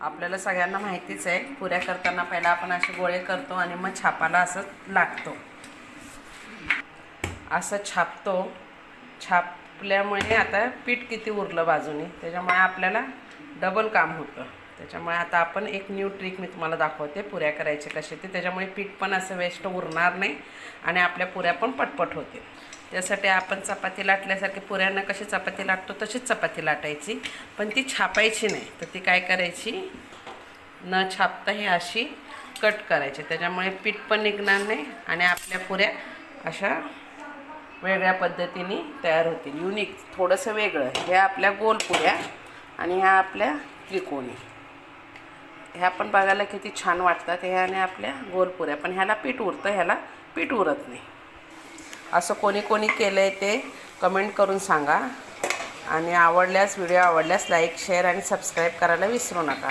आपल्याला सगळ्यांना माहितीच आहे, पुऱ्या करताना पहिला आपण असे गोळे करतो आणि मग छापाला असं लागतो, असं छापतो. छापल्यामुळे आता पीठ किती उरलं बाजूने, त्याच्यामुळे आपल्याला डबल काम होतं. त्याच्यामुळे आता आपण एक न्यू ट्रिक मी तुम्हाला दाखवते पुऱ्या करायचे कसे ते. त्याच्यामुळे पीठ पण असं वेस्ट उरणार नाही आणि आपल्या पुऱ्या पण पटपट होतील. त्यासाठी आपण चपाती लाटल्यासारखी पुऱ्यांना कशी चपाती लाटतो तशीच चपाती लाटायची, पण ती छापायची नाही. तर ती काय करायची, न छापता ही अशी कट करायची. त्याच्यामुळे पीठ पण निघणार नाही आणि आपल्या पुऱ्या अशा वेगळ्या पद्धतीने तयार होतील, युनिक, थोडंसं वेगळं. ह्या आपल्या गोल पुऱ्या आणि ह्या आपल्या त्रिकोणी. ह्या पण बघायला किती छान वाटतात, ह्याने आपल्या गोल पुऱ्या. पण ह्याला पीठ उरतं, ह्याला पीठ उरत नाही. असं कोणी कोणी केलं आहे ते कमेंट करून सांगा. आणि व्हिडिओ आवडल्यास लाईक, शेअर आणि सबस्क्राईब करायला विसरू नका.